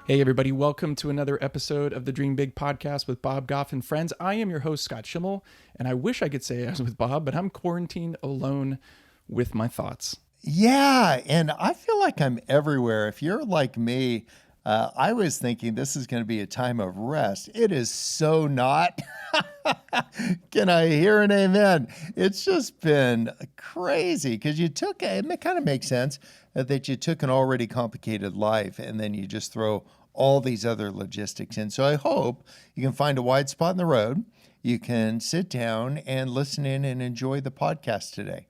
Hey, everybody. Welcome to another episode of the Dream Big podcast with Bob Goff and friends. I am your host, Scott Schimmel, and I wish I could say I was with Bob, but I'm quarantined alone with my thoughts. Yeah, and I feel like I'm everywhere. If you're like me, I was thinking this is going to be a time of rest. It is so not. Can I hear an amen? It's just been crazy because it kind of makes sense that you took an already complicated life and then you just throw all these other logistics in. So I hope you can find a wide spot in the road. You can sit down and listen in and enjoy the podcast today.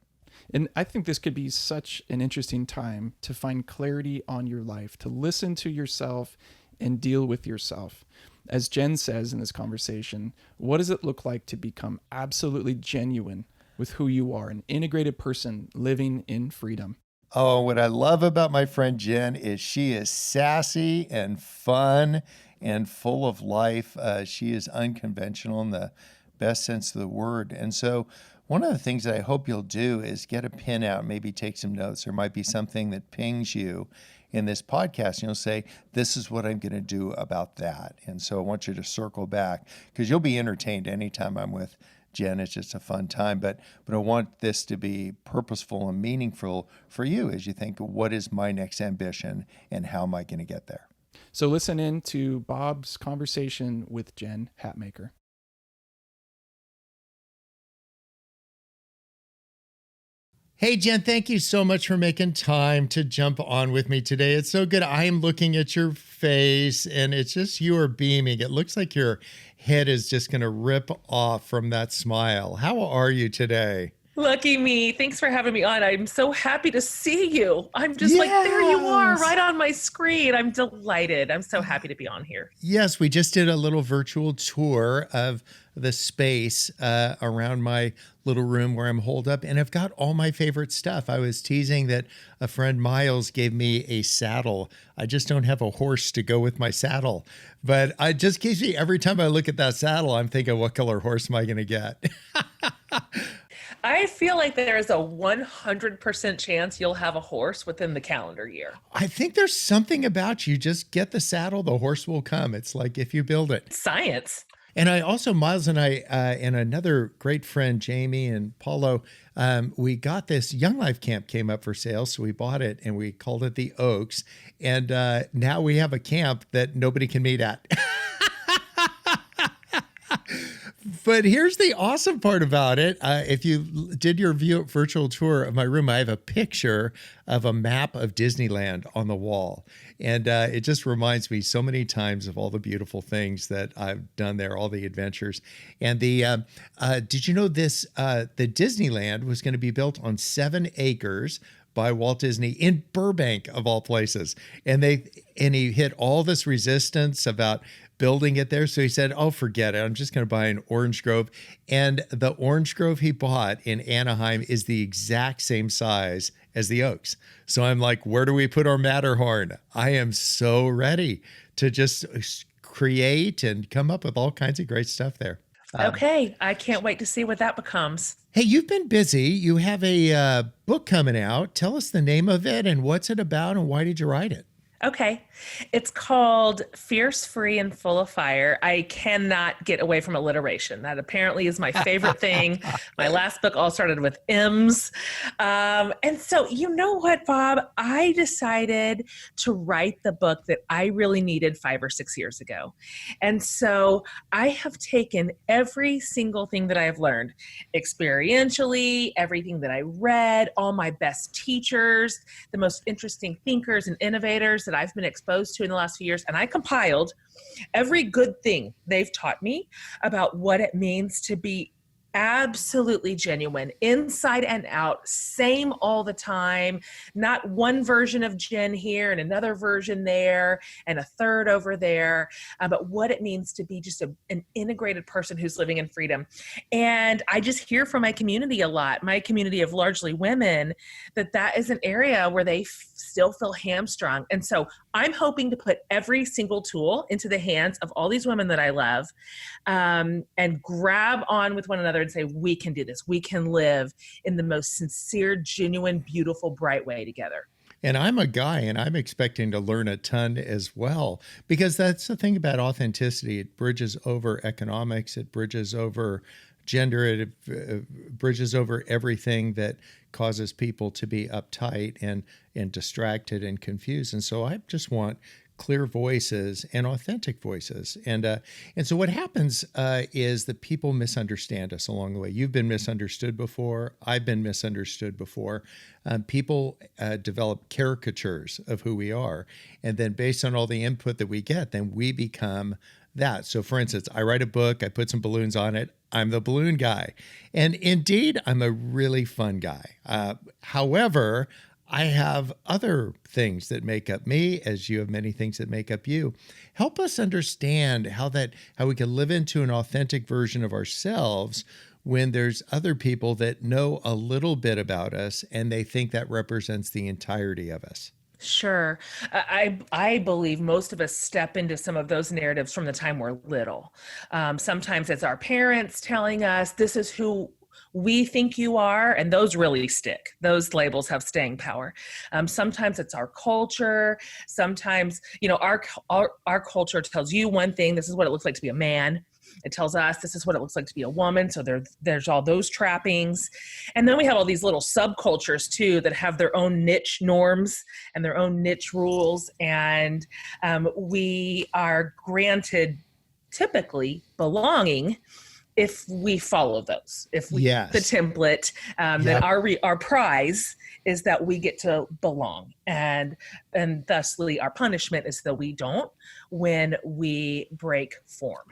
And I think this could be such an interesting time to find clarity on your life, to listen to yourself and deal with yourself. As Jen says in this conversation, what does it look like to become absolutely genuine with who you are, an integrated person living in freedom? Oh, what I love about my friend Jen is she is sassy and fun and full of life. She is unconventional in the best sense of the word. And so one of the things that I hope you'll do is get a pen out, maybe take some notes. There might be something that pings you in this podcast. And you'll say, this is what I'm going to do about that. And so I want you to circle back because you'll be entertained anytime I'm with Jen. It's just a fun time. But I want this to be purposeful and meaningful for you as you think, what is my next ambition and how am I going to get there? So listen in to Bob's conversation with Jen Hatmaker. Hey, Jen, thank you so much for making time to jump on with me today. It's so good. I am looking at your face and it's just you are beaming. It looks like your head is just going to rip off from that smile. How are you today? Lucky me. Thanks for having me on. I'm so happy to see you. I'm just like, there you are right on my screen. I'm delighted. I'm so happy to be on here. Yes, we just did a little virtual tour of the space around my little room where I'm holed up, and I've got all my favorite stuff. I was teasing that a friend, Miles, gave me a saddle. I just don't have a horse to go with my saddle, but it just gives me, every time I look at that saddle, I'm thinking, what color horse am I going to get? I feel like there is a 100% chance you'll have a horse within the calendar year. I think there's something about you. Just get the saddle, the horse will come. It's like if you build it. Science. And I also, Miles and I, and another great friend, Jamie and Paulo, we got this Young Life camp came up for sale. So we bought it and we called it the Oaks. And now we have a camp that nobody can meet at. But here's the awesome part about it. If you did your virtual tour of my room, I have a picture of a map of Disneyland on the wall. And it just reminds me so many times of all the beautiful things that I've done there, all the adventures. And did you know this? The Disneyland was going to be built on 7 acres by Walt Disney in Burbank, of all places. And he hit all this resistance about building it there. So he said, oh, forget it. I'm just going to buy an orange grove. And the orange grove he bought in Anaheim is the exact same size as the Oaks. So I'm like, where do we put our Matterhorn? I am so ready to just create and come up with all kinds of great stuff there. Okay. I can't wait to see what that becomes. Hey, you've been busy. You have a book coming out. Tell us the name of it and what's it about and why did you write it? Okay. It's called Fierce, Free, and Full of Fire. I cannot get away from alliteration. That apparently is my favorite thing. My last book all started with M's. And so, you know what, Bob? I decided to write the book that I really needed 5 or 6 years ago. And so I have taken every single thing that I've learned experientially, everything that I read, all my best teachers, the most interesting thinkers and innovators that I've been exposed to in the last few years. And I compiled every good thing they've taught me about what it means to be absolutely genuine, inside and out, same all the time, not one version of Jen here and another version there and a third over there, but what it means to be just an integrated person who's living in freedom. And I just hear from my community a lot, my community of largely women, that is an area where they still feel hamstrung. And so I'm hoping to put every single tool into the hands of all these women that I love, and grab on with one another and say, we can do this. We can live in the most sincere, genuine, beautiful, bright way together. And I'm a guy and I'm expecting to learn a ton as well, because that's the thing about authenticity. It bridges over economics, it bridges over gender, it bridges over everything that causes people to be uptight and distracted and confused. And so I just want clear voices and authentic voices. And so what happens is that people misunderstand us along the way. You've been misunderstood before. I've been misunderstood before. People develop caricatures of who we are. And then based on all the input that we get, then we become that. So for instance, I write a book, I put some balloons on it. I'm the balloon guy. And indeed, I'm a really fun guy. However, I have other things that make up me, as you have many things that make up you. Help us understand how we can live into an authentic version of ourselves when there's other people that know a little bit about us and they think that represents the entirety of us. Sure. I believe most of us step into some of those narratives from the time we're little. Sometimes it's our parents telling us this is who we think you are, and those really stick. Those labels have staying power. Sometimes it's our culture. Sometimes, our culture tells you one thing. This is what it looks like to be a man. It tells us this is what it looks like to be a woman. So there's all those trappings. And then we have all these little subcultures too that have their own niche norms and their own niche rules. And we are granted typically belonging if we follow those, if we the template, then our prize is that we get to belong, and thusly our punishment is that we don't when we break form.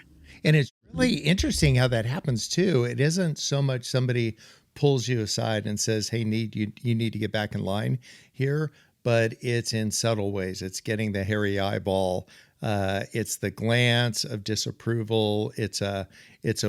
And it's really interesting how that happens too. It isn't so much somebody pulls you aside and says, "Hey, you need to get back in line here," but it's in subtle ways. It's getting the hairy eyeball. It's the glance of disapproval. It's a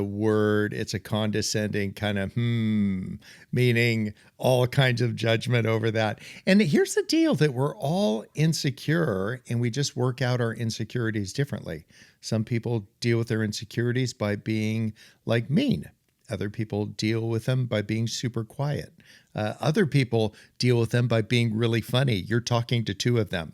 word. It's a condescending kind of meaning all kinds of judgment over that. And here's the deal, that we're all insecure and we just work out our insecurities differently. Some people deal with their insecurities by being like mean. Other people deal with them by being super quiet. Other people deal with them by being really funny. You're talking to two of them.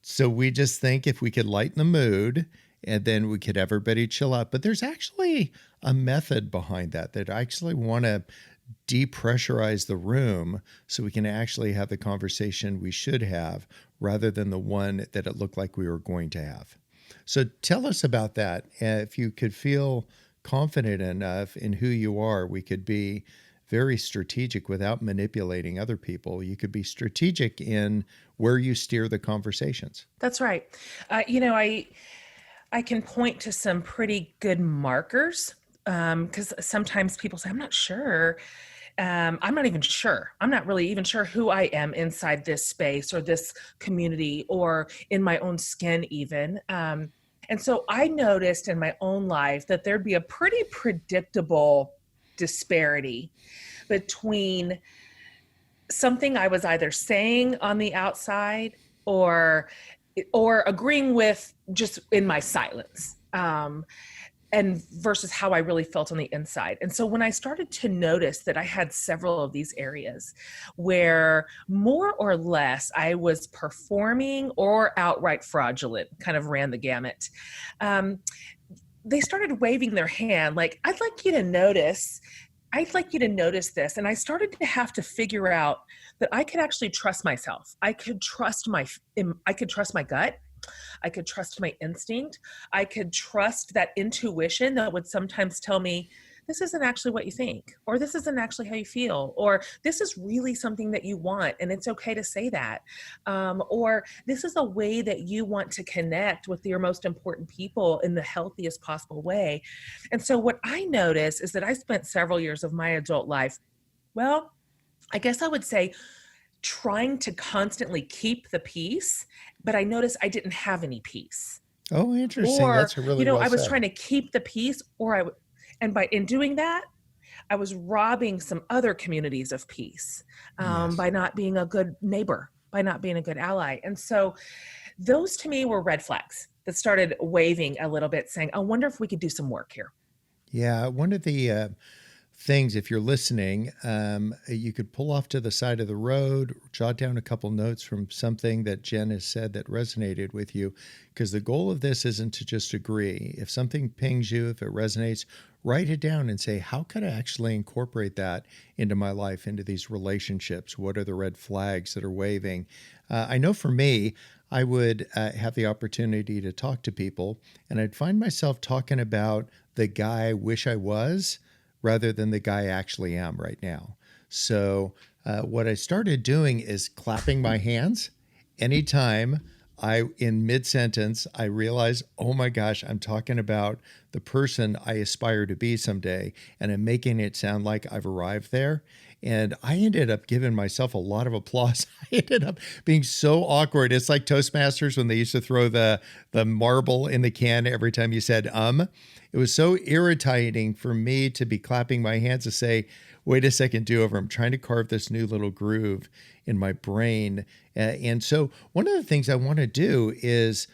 So we just think if we could lighten the mood and then we could everybody chill out. But there's actually a method behind that I actually want to depressurize the room so we can actually have the conversation we should have rather than the one that it looked like we were going to have. So tell us about that. If you could feel confident enough in who you are, we could be very strategic without manipulating other people. You could be strategic in where you steer the conversations. That's right. I can point to some pretty good markers because sometimes people say, I'm not sure. I'm not even sure. I'm not really even sure who I am inside this space or this community or in my own skin even. And so I noticed in my own life that there'd be a pretty predictable disparity between something I was either saying on the outside or agreeing with just in my silence, and versus how I really felt on the inside. And so when I started to notice that I had several of these areas where more or less I was performing or outright fraudulent, kind of ran the gamut, they started waving their hand like, I'd like you to notice this. And I started to have to figure out that I could actually trust myself. I could trust my gut. I could trust my instinct. I could trust that intuition that would sometimes tell me, this isn't actually what you think, or this isn't actually how you feel, or this is really something that you want, and it's okay to say that. Or this is a way that you want to connect with your most important people in the healthiest possible way. And so what I notice is that I spent several years of my adult life, well, I guess I would say, trying to constantly keep the peace, but I noticed I didn't have any peace. Oh, interesting. Or, that's a really well I was said. trying to keep the peace, and in doing that, I was robbing some other communities of peace by not being a good neighbor, by not being a good ally. And so those to me were red flags that started waving a little bit saying, I wonder if we could do some work here. Yeah. One of the things, if you're listening, you could pull off to the side of the road, jot down a couple notes from something that Jen has said that resonated with you, because the goal of this isn't to just agree. If something pings you, if it resonates, write it down and say, how could I actually incorporate that into my life, into these relationships? What are the red flags that are waving? I know for me, I would have the opportunity to talk to people, and I'd find myself talking about the guy I wish I was rather than the guy I actually am right now. So what I started doing is clapping my hands anytime in mid-sentence, I realize, oh my gosh, I'm talking about the person I aspire to be someday, and I'm making it sound like I've arrived there. And I ended up giving myself a lot of applause. I ended up being so awkward. It's like Toastmasters when they used to throw the marble in the can every time you said. It was so irritating for me to be clapping my hands to say, wait a second, do over. I'm trying to carve this new little groove in my brain. And so one of the things I want to do is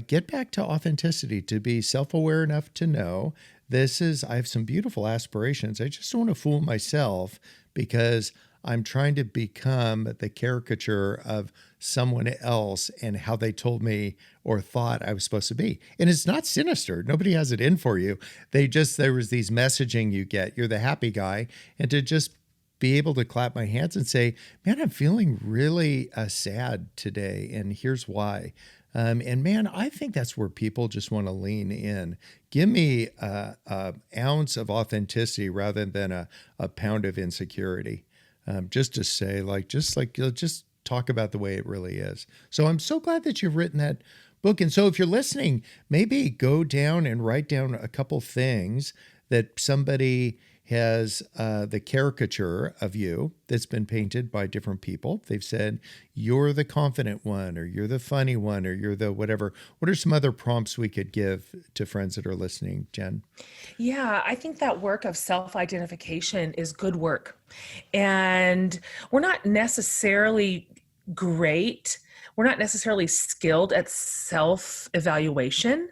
get back to authenticity, to be self-aware enough to know I have some beautiful aspirations. I just don't want to fool myself because I'm trying to become the caricature of someone else and how they told me or thought I was supposed to be. And it's not sinister. Nobody has it in for you. There was these messaging you get. You're the happy guy. And to just be able to clap my hands and say, man, I'm feeling really sad today. And here's why. And man, I think that's where people just want to lean in. Give me an ounce of authenticity rather than a pound of insecurity. Just to say, just talk about the way it really is. So I'm so glad that you've written that book. And so if you're listening, maybe go down and write down a couple things that somebody has the caricature of you that's been painted by different people. They've said, you're the confident one, or you're the funny one, or you're the whatever. What are some other prompts we could give to friends that are listening, Jen? Yeah, I think that work of self-identification is good work. And we're not necessarily great. We're not necessarily skilled at self-evaluation.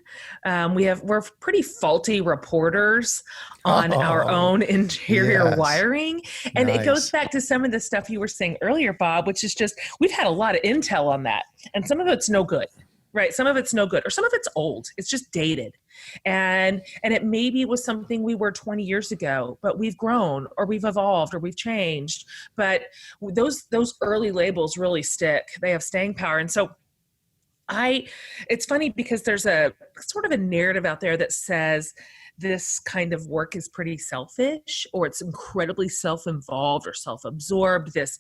We're pretty faulty reporters on our own interior yes. wiring. And Nice. It goes back to some of the stuff you were saying earlier, Bob, which is just, we've had a lot of intel on that. And some of it's no good, right? Some of it's no good, or some of it's old. It's just dated. And it maybe was something we were 20 years ago, but we've grown or we've evolved or we've changed. But those early labels really stick. They have staying power. And so it's funny because there's a sort of a narrative out there that says this kind of work is pretty selfish, or it's incredibly self-involved or self-absorbed, this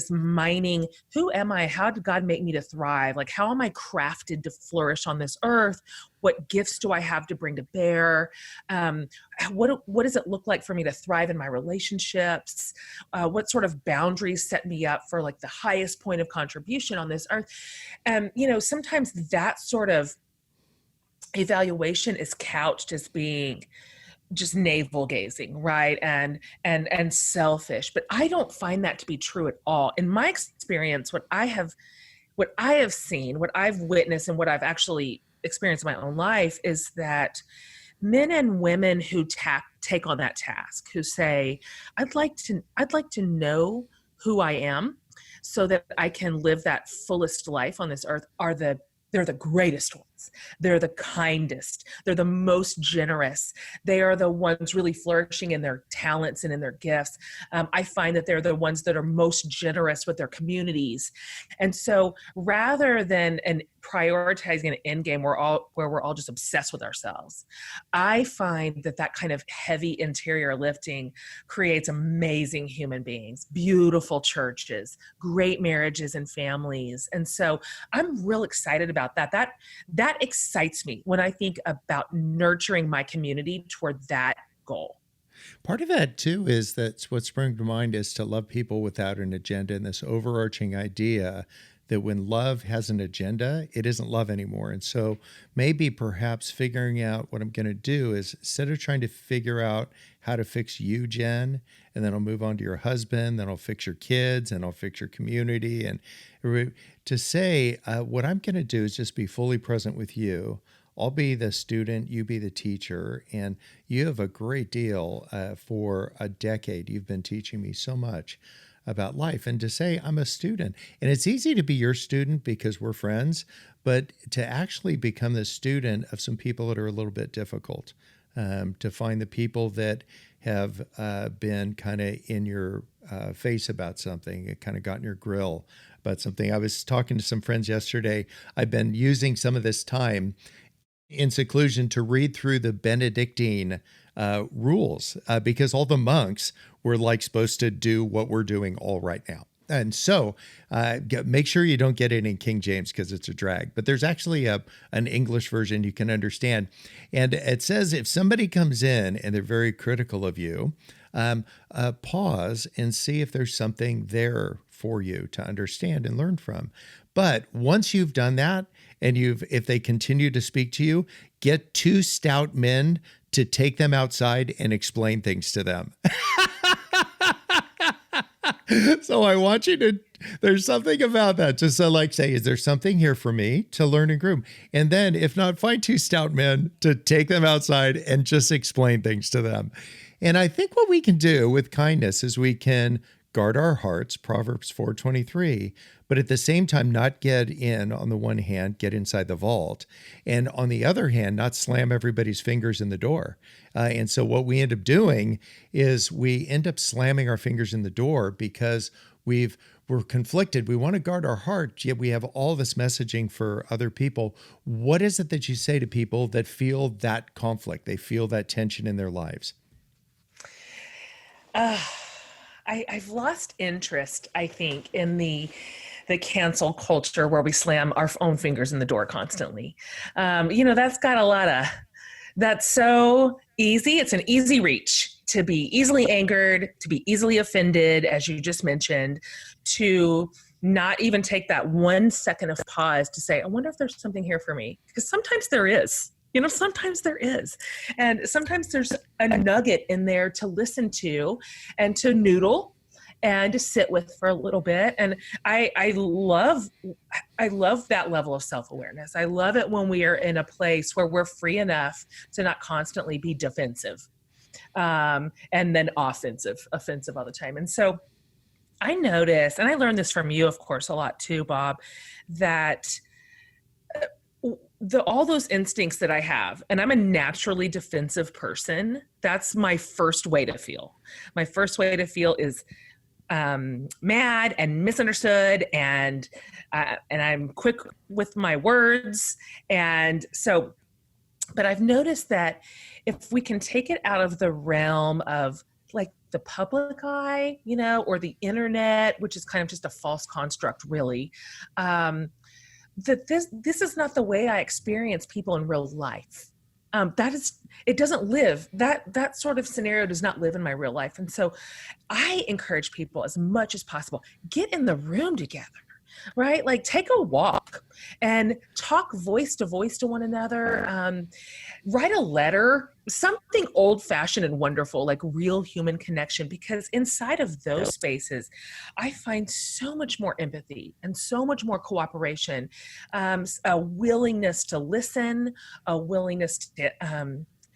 mining, who am I? How did God make me to thrive? Like, how am I crafted to flourish on this earth? What gifts do I have to bring to bear? What does it look like for me to thrive in my relationships? What sort of boundaries set me up for like the highest point of contribution on this earth? Sometimes that sort of evaluation is couched as being just navel gazing, right? And selfish. But I don't find that to be true at all. In my experience, what I have seen, what I've witnessed, and what I've actually experienced in my own life is that men and women who take on that task, who say, I'd like to know who I am so that I can live that fullest life on this earth, they're the greatest ones. They're the kindest. They're the most generous. They are the ones really flourishing in their talents and in their gifts. I find that they're the ones that are most generous with their communities. And so rather than prioritizing an end game where we're all just obsessed with ourselves, I find that kind of heavy interior lifting creates amazing human beings, beautiful churches, great marriages and families. And so I'm real excited about that. That excites me when I think about nurturing my community toward that goal. Part of that, too, is that what sprang to mind is to love people without an agenda, and this overarching idea that when love has an agenda, it isn't love anymore. And so maybe perhaps figuring out what I'm going to do is, instead of trying to figure out how to fix you, Jen, and then I'll move on to your husband, then I'll fix your kids, and I'll fix your community, and to say what I'm going to do is just be fully present with you. I'll be the student, you be the teacher, and you have a great deal for a decade. You've been teaching me so much about life, and to say I'm a student. And it's easy to be your student because we're friends, but to actually become the student of some people that are a little bit difficult, to find the people that have been kind of in your face about something, it kind of got in your grill about something. I was talking to some friends yesterday. I've been using some of this time in seclusion to read through the Benedictine rules because all the monks were like supposed to do what we're doing all right now. And so make sure you don't get it in King James because it's a drag. But there's actually an English version you can understand. And it says if somebody comes in and they're very critical of you, pause and see if there's something there for you to understand and learn from. But once you've done that, and if they continue to speak to you, get two stout men to take them outside and explain things to them. So I want you to, there's something about that. Just say, is there something here for me to learn and groom? And then if not, find two stout men to take them outside and just explain things to them. And I think what we can do with kindness is we can guard our hearts, Proverbs 4:23, but at the same time, not get in, on the one hand, get inside the vault, and on the other hand, not slam everybody's fingers in the door. And so what we end up doing is we end up slamming our fingers in the door because we're conflicted. We want to guard our heart, yet we have all this messaging for other people. What is it that you say to people that feel that conflict? They feel that tension in their lives? I've lost interest, I think, in the cancel culture where we slam our own fingers in the door constantly. That's got a lot of, that's so easy. It's an easy reach to be easily angered, to be easily offended, as you just mentioned, to not even take that 1 second of pause to say, I wonder if there's something here for me. Because sometimes there is. Sometimes there is. And sometimes there's a nugget in there to listen to and to noodle and to sit with for a little bit. And I love that level of self-awareness. I love it when we are in a place where we're free enough to not constantly be defensive and then offensive all the time. And so I notice, and I learned this from you, of course, a lot too, Bob, that all those instincts that I have, and I'm a naturally defensive person. That's my first way to feel. My first way to feel is mad and misunderstood, and I'm quick with my words. And so, but I've noticed that if we can take it out of the realm of like the public eye, or the internet, which is kind of just a false construct, really, that this is not the way I experience people in real life. It doesn't live, that sort of scenario does not live in my real life. And so I encourage people as much as possible, get in the room together, right? Like take a walk and talk voice to one another. Write a letter, something old fashioned and wonderful, like real human connection, because inside of those spaces, I find so much more empathy and so much more cooperation, a willingness to listen, a willingness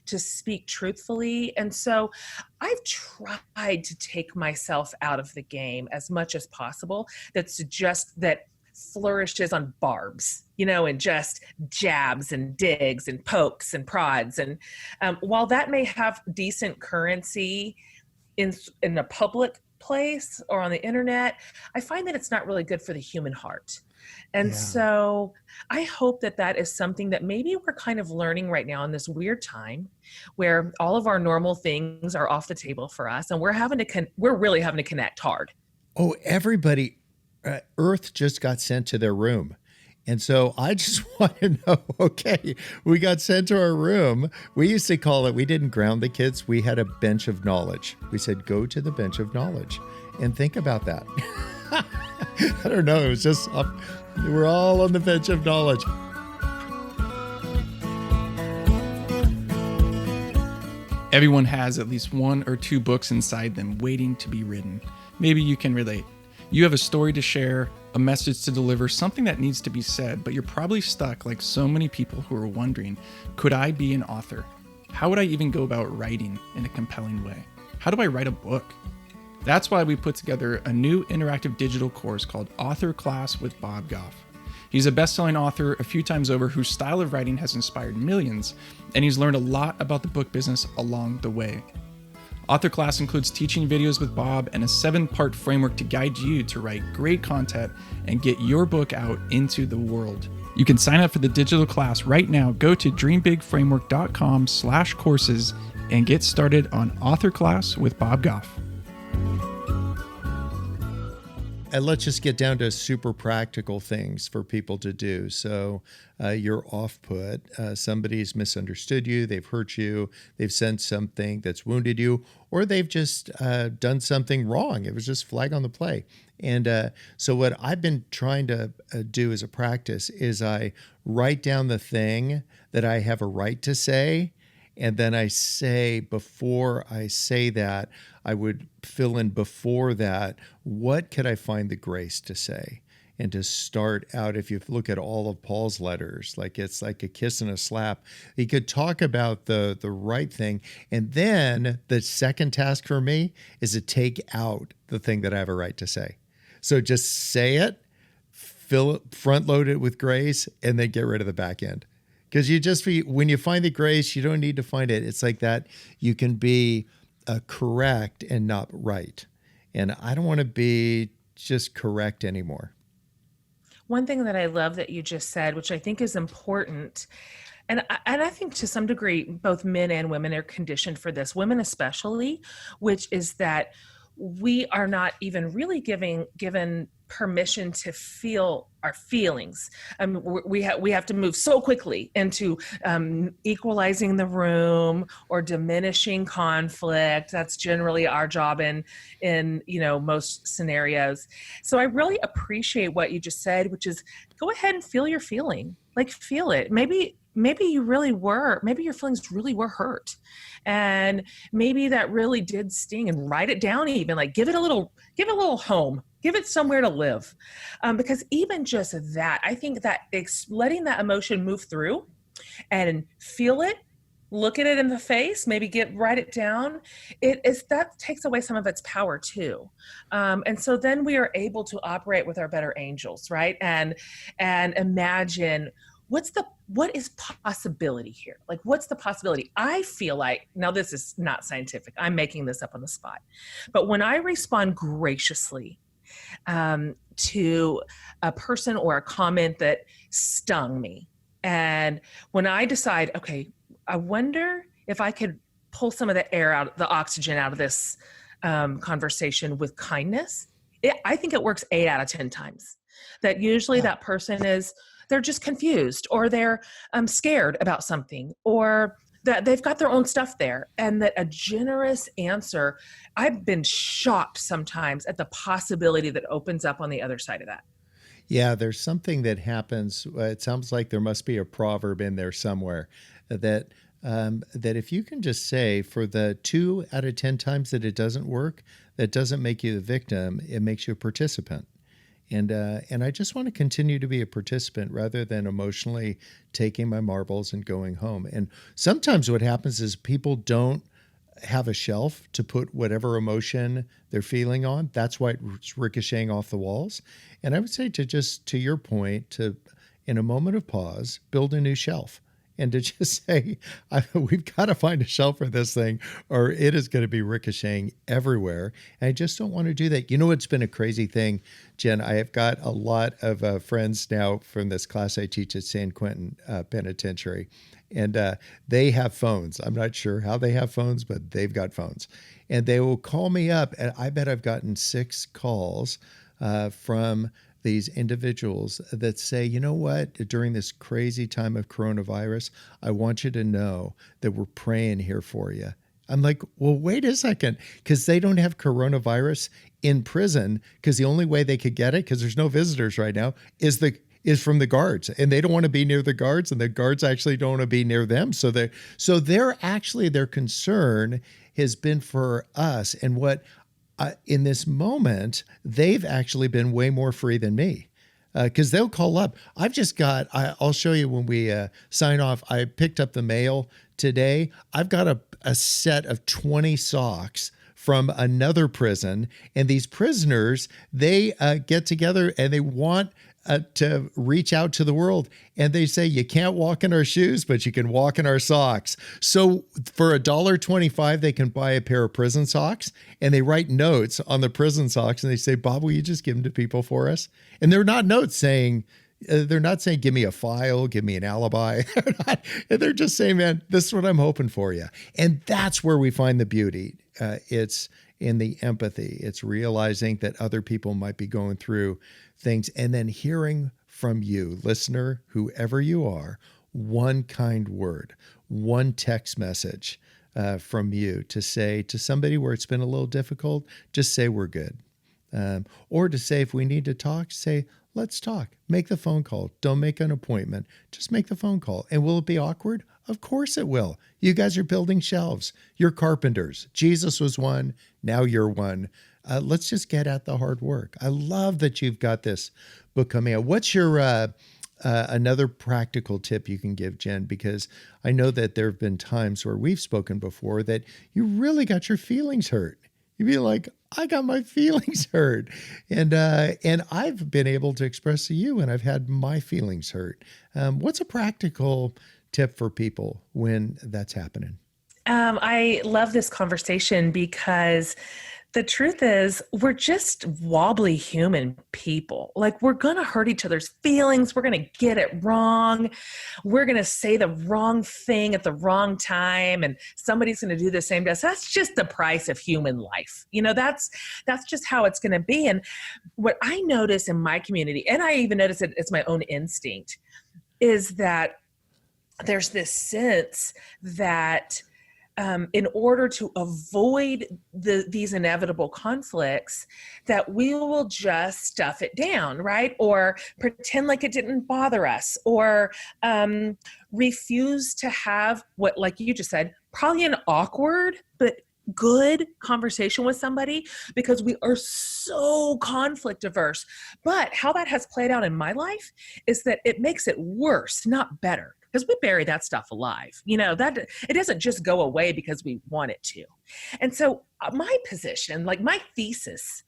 to speak truthfully. And so I've tried to take myself out of the game as much as possible. That flourishes on barbs, and just jabs and digs and pokes and prods. And while that may have decent currency in a public place or on the internet, I find that it's not really good for the human heart. And so I hope that is something that maybe we're kind of learning right now in this weird time where all of our normal things are off the table for us, and we're really having to connect hard. Oh, everybody, Earth just got sent to their room. And so I just want to know, okay, we got sent to our room. We used to call it, we didn't ground the kids. We had a bench of knowledge. We said, go to the bench of knowledge and think about that. I don't know. It was just, we're all on the bench of knowledge. Everyone has at least 1 or 2 books inside them waiting to be written. Maybe you can relate. You have a story to share, a message to deliver, something that needs to be said, but you're probably stuck like so many people who are wondering, could I be an author? How would I even go about writing in a compelling way? How do I write a book? That's why we put together a new interactive digital course called Author Class with Bob Goff. He's a best-selling author a few times over whose style of writing has inspired millions, and he's learned a lot about the book business along the way. Author Class includes teaching videos with Bob and a 7-part framework to guide you to write great content and get your book out into the world. You can sign up for the digital class right now. Go to dreambigframework.com/courses and get started on Author Class with Bob Goff. And let's just get down to super practical things for people to do. So you're off put. Somebody's misunderstood you. They've hurt you. They've said something that's wounded you, or they've just done something wrong. It was just flag on the play. And so what I've been trying to do as a practice is I write down the thing that I have a right to say. And then I say, before I say that, I would fill in before that, what could I find the grace to say? And to start out, if you look at all of Paul's letters, like it's like a kiss and a slap, he could talk about the right thing. And then the second task for me is to take out the thing that I have a right to say. So just say it, fill it, front load it with grace, and then get rid of the back end. Because when you find the grace, you don't need to find it. It's like that. You can be correct and not right. And I don't want to be just correct anymore. One thing that I love that you just said, which I think is important, and I think to some degree, both men and women are conditioned for this, women especially, which is that we are not even really given permission to feel our feelings. We have to move so quickly into equalizing the room or diminishing conflict. That's generally our job in most scenarios. So I really appreciate what you just said, which is go ahead and feel your feeling. Like feel it. Maybe your feelings really were hurt. And maybe that really did sting, and write it down, even like give it a little home, give it somewhere to live. Because even just that, I think that letting that emotion move through and feel it, look at it in the face, maybe write it down. That takes away some of its power too. And so then we are able to operate with our better angels, right? And imagine what is possibility here? Like, what's the possibility? I feel like, now this is not scientific, I'm making this up on the spot, but when I respond graciously to a person or a comment that stung me, and when I decide, okay, I wonder if I could pull some of the oxygen out of this conversation with kindness, I think it works 8 out of 10 times. That usually that person they're just confused, or they're scared about something, or that they've got their own stuff there, and that a generous answer, I've been shocked sometimes at the possibility that opens up on the other side of that. Yeah, there's something that happens. It sounds like there must be a proverb in there somewhere that if you can just say, for the 2 out of 10 times that it doesn't work, that doesn't make you the victim, it makes you a participant. And I just want to continue to be a participant rather than emotionally taking my marbles and going home. And sometimes what happens is people don't have a shelf to put whatever emotion they're feeling on. That's why it's ricocheting off the walls. And I would say to your point, in a moment of pause, build a new shelf. And to just say, we've got to find a shelf for this thing, or it is going to be ricocheting everywhere. And I just don't want to do that. You know, it's been a crazy thing, Jen. I have got a lot of friends now from this class I teach at San Quentin Penitentiary, and they have phones. I'm not sure how they have phones, but they've got phones. And they will call me up, and I bet I've gotten 6 calls from these individuals that say, you know what, during this crazy time of coronavirus, I want you to know that we're praying here for you. I'm like, well, wait a second, because they don't have coronavirus in prison, because the only way they could get it, because there's no visitors right now, is from the guards, and they don't want to be near the guards, and the guards actually don't want to be near them. So their concern has been for us. And what in this moment, they've actually been way more free than me. Because they'll call up. I'll show you when we sign off. I picked up the mail today. I've got a set of 20 socks from another prison. And these prisoners, they get together and they want to reach out to the world. And they say, you can't walk in our shoes, but you can walk in our socks. So for $1.25, they can buy a pair of prison socks, and they write notes on the prison socks. And they say, Bob, will you just give them to people for us? And they're not notes saying, give me a file, give me an alibi. They're just saying, man, this is what I'm hoping for you. And that's where we find the beauty. It's in the empathy. It's realizing that other people might be going through things, and then hearing from you, listener, whoever you are, one kind word, one text message from you to say to somebody where it's been a little difficult, just say we're good. Or to say, if we need to talk, say, let's talk. Make the phone call. Don't make an appointment. Just make the phone call. And will it be awkward? Of course it will. You guys are building shelves. You're carpenters. Jesus was one. Now you're one. Let's just get at the hard work. I love that you've got this book coming out. What's your another practical tip you can give, Jen? Because I know that there have been times where we've spoken before that you really got your feelings hurt. You'd be like, I got my feelings hurt. And I've been able to express to you, and I've had my feelings hurt. What's a practical tip for people when that's happening? I love this conversation because the truth is we're just wobbly human people. Like, we're going to hurt each other's feelings. We're going to get it wrong. We're going to say the wrong thing at the wrong time, and somebody's going to do the same to us. That's just the price of human life. That's just how it's going to be. And what I notice in my community, and I even notice it's my own instinct, is that there's this sense that in order to avoid these inevitable conflicts, that we will just stuff it down, right? Or pretend like it didn't bother us, or refuse to have what, like you just said, probably an awkward but good conversation with somebody, because we are so conflict averse. But how that has played out in my life is that it makes it worse, not better. Because we bury that stuff alive. That it doesn't just go away because we want it to. And so my position, like my thesis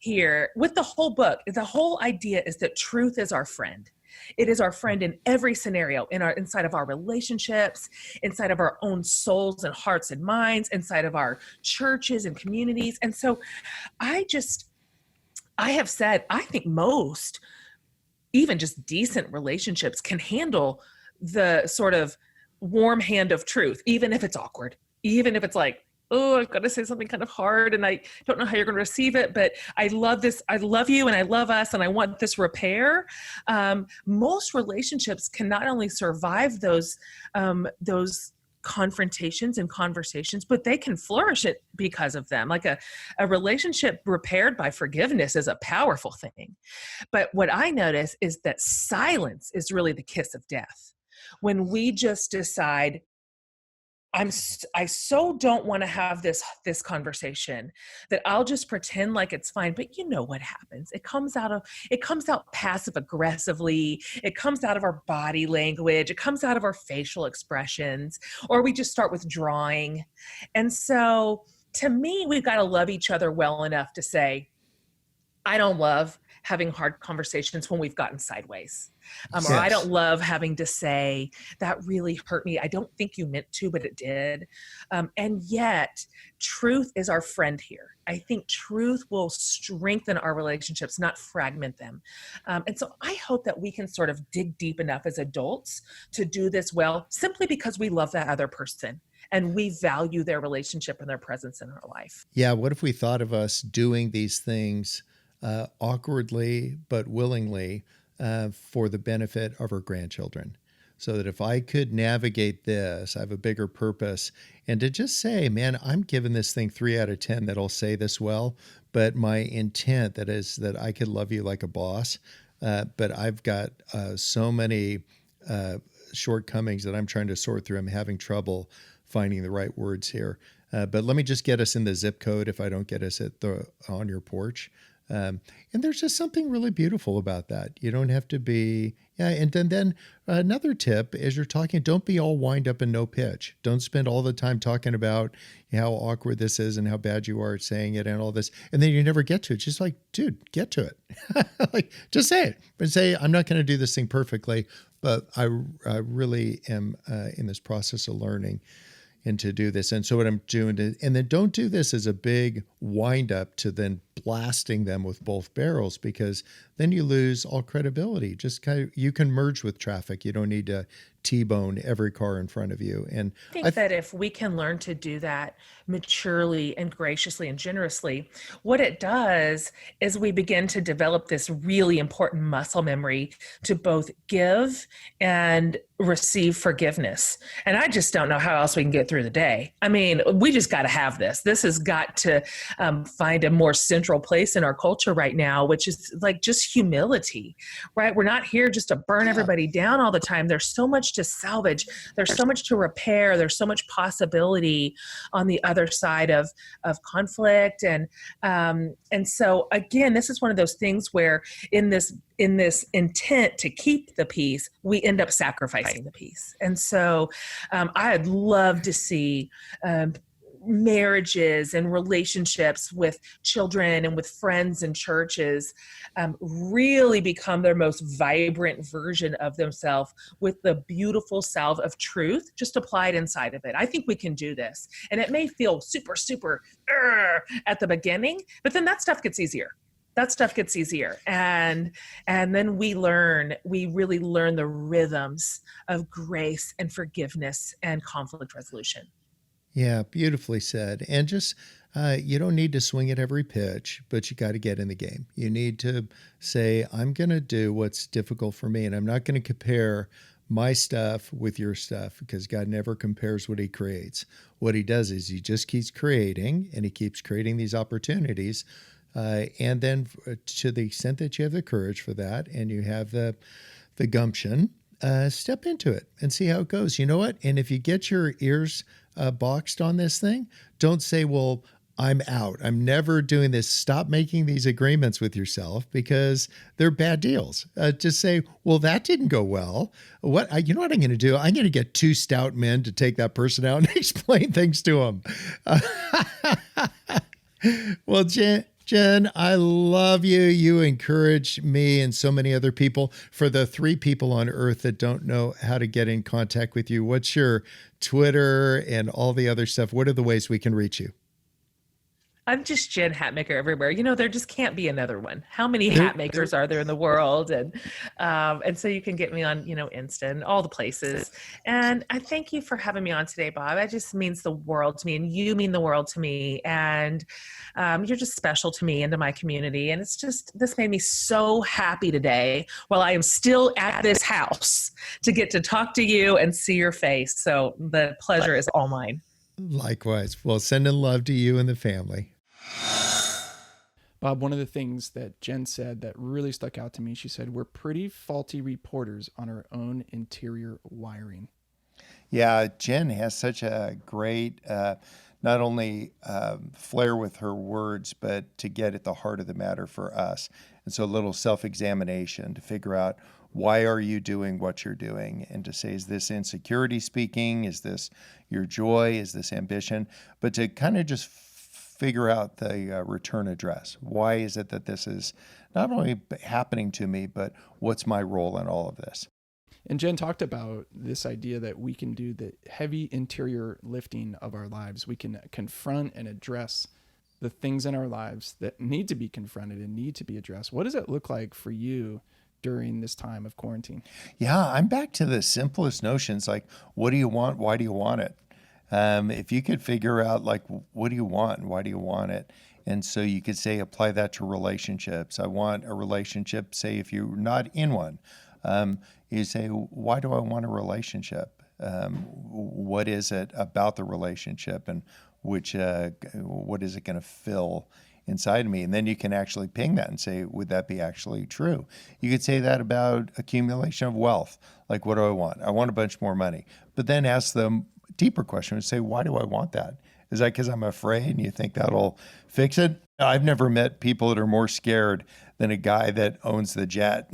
here with the whole book, the whole idea is that truth is our friend. It is our friend in every scenario, inside of our relationships, inside of our own souls and hearts and minds, inside of our churches and communities. And so I have said, I think most, even just decent relationships can handle the sort of warm hand of truth, even if it's awkward, even if it's like, oh, I've got to say something kind of hard and I don't know how you're going to receive it, but I love this. I love you and I love us and I want this repair. Most relationships can not only survive those confrontations and conversations, but they can flourish it because of them. Like a relationship repaired by forgiveness is a powerful thing. But what I notice is that silence is really the kiss of death. When we just decide, I so don't want to have this conversation that I'll just pretend like it's fine. But you know what happens? It comes out passive aggressively. It comes out of our body language. It comes out of our facial expressions, or we just start withdrawing. And so to me, we've got to love each other well enough to say, I don't love having hard conversations when we've gotten sideways. Or I don't love having to say, that really hurt me. I don't think you meant to, but it did. And yet, truth is our friend here. I think truth will strengthen our relationships, not fragment them. And so I hope that we can sort of dig deep enough as adults to do this well, simply because we love that other person and we value their relationship and their presence in our life. Yeah, what if we thought of us doing these things awkwardly but willingly for the benefit of our grandchildren? So that if I could navigate this, I have a bigger purpose. And to just say, man, I'm giving this thing 3 out of 10 that'll say this well, but my intent that is that I could love you like a boss, but I've got so many shortcomings that I'm trying to sort through. I'm having trouble finding the right words here. But let me just get us in the zip code if I don't get us on your porch. And there's just something really beautiful about that. You don't have to be, yeah. And then another tip as you're talking, don't be all wind up and no pitch. Don't spend all the time talking about how awkward this is and how bad you are at saying it and all this. And then you never get to it. Just like, dude, get to it. Like, just say it. But say, I'm not going to do this thing perfectly, but I really am in this process of learning and to do this. And so what I'm doing, and then don't do this as a big wind up to then blasting them with both barrels, because then you lose all credibility. Just kind of, you can merge with traffic. You don't need to T-bone every car in front of you. And I think that if we can learn to do that maturely and graciously and generously, what it does is we begin to develop this really important muscle memory to both give and receive forgiveness. And I just don't know how else we can get through the day. I mean, we just got to have this. This has got to find a more central place in our culture right now, which is like just humility, right? We're not here just to burn everybody down all the time. There's so much to salvage. There's so much to repair. There's so much possibility on the other side of conflict. And so again, this is one of those things where in this intent to keep the peace, we end up sacrificing the peace. And so I'd love to see marriages and relationships with children and with friends and churches really become their most vibrant version of themselves with the beautiful salve of truth just applied inside of it. I think we can do this. And it may feel super, super at the beginning, but then that stuff gets easier. And then we really learn the rhythms of grace and forgiveness and conflict resolution. yeah, beautifully said. And just, you don't need to swing at every pitch, but you got to get in the game. You need to say, I'm going to do what's difficult for me, and I'm not going to compare my stuff with your stuff, because God never compares what he creates. What he does is he just keeps creating, and he keeps creating these opportunities. And then to the extent that you have the courage for that and you have the gumption, step into it and see how it goes. You know what? And if you get your ears boxed on this thing, don't say, well, I'm out. I'm never doing this. Stop making these agreements with yourself, because they're bad deals. Just say, well, that didn't go well. You know what I'm going to do? I'm going to get two stout men to take that person out and explain things to them. Well, Jen, I love you. You encourage me and so many other people. For the 3 people on earth that don't know how to get in contact with you, what's your Twitter and all the other stuff? What are the ways we can reach you? I'm just Jen Hatmaker everywhere. You know, there just can't be another one. How many Hatmakers are there in the world? And so you can get me on, Insta and all the places. And I thank you for having me on today, Bob. That just means the world to me, and you mean the world to me. And you're just special to me and to my community. And this made me so happy today while I am still at this house to get to talk to you and see your face. So the pleasure is all mine. Likewise. Well, sending love to you and the family. Bob, one of the things that Jen said that really stuck out to me, she said, we're pretty faulty reporters on our own interior wiring. Yeah, Jen has such a great, not only flair with her words, but to get at the heart of the matter for us. And so a little self-examination to figure out, why are you doing what you're doing? And to say, is this insecurity speaking? Is this your joy? Is this ambition? But to kind of just figure out the return address. Why is it that this is not only happening to me, but what's my role in all of this? And Jen talked about this idea that we can do the heavy interior lifting of our lives. We can confront and address the things in our lives that need to be confronted and need to be addressed. What does it look like for you during this time of quarantine? Yeah, I'm back to the simplest notions, like, what do you want? Why do you want it? If you could figure out, like, what do you want and why do you want it? And so you could say, apply that to relationships. I want a relationship, say, if you're not in one, you say, why do I want a relationship? What is it about the relationship, and what is it going to fill inside of me? And then you can actually ping that and say, would that be actually true? You could say that about accumulation of wealth. Like, what do I want? I want a bunch more money. But then ask them deeper question and say, why do I want that? Is that because I'm afraid and you think that'll fix it? I've never met people that are more scared than a guy that owns the jet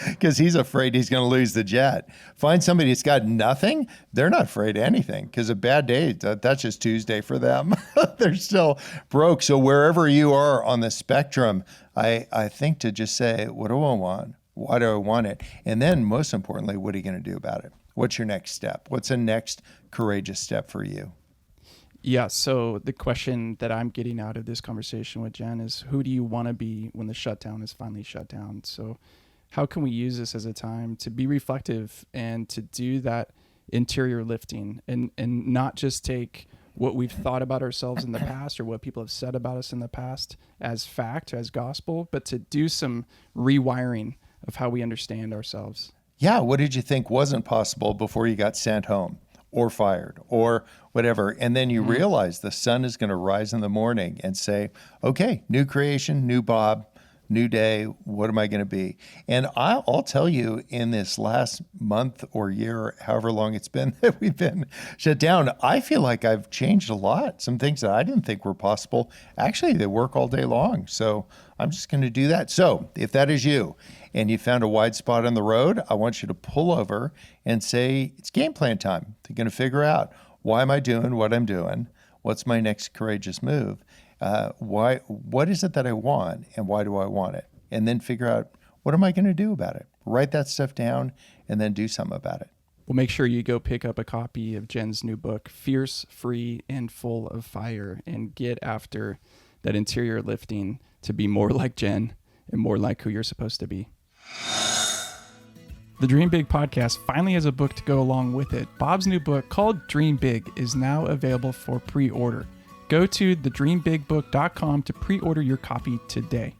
because he's afraid he's going to lose the jet. Find somebody that's got nothing. They're not afraid of anything because a bad day, that's just Tuesday for them. They're still broke. So wherever you are on the spectrum, I think to just say, what do I want? Why do I want it? And then most importantly, what are you going to do about it? What's your next step? What's the next courageous step for you? Yeah, so the question that I'm getting out of this conversation with Jen is, who do you want to be when the shutdown is finally shut down? So how can we use this as a time to be reflective and to do that interior lifting and not just take what we've thought about ourselves in the past or what people have said about us in the past as fact, as gospel, but to do some rewiring of how we understand ourselves. Yeah, what did you think wasn't possible before you got sent home or fired or whatever? And then you realize the sun is going to rise in the morning and say, okay, new creation, new Bob, new day. What am I going to be? And I'll tell you, in this last month or year, however long it's been that we've been shut down, I feel like I've changed a lot. Some things that I didn't think were possible, actually, they work all day long. So I'm just going to do that. So if that is you and you found a wide spot on the road, I want you to pull over and say, it's game plan time. They're going to figure out, why am I doing what I'm doing? What's my next courageous move? What is it that I want and why do I want it? And then figure out, what am I going to do about it? Write that stuff down and then do something about it. Well, make sure you go pick up a copy of Jen's new book, Fierce, Free, and Full of Fire, and get after that interior lifting to be more like Jen and more like who you're supposed to be. The Dream Big podcast finally has a book to go along with it. Bob's new book, called Dream Big, is now available for pre-order. Go to thedreambigbook.com to pre-order your copy today.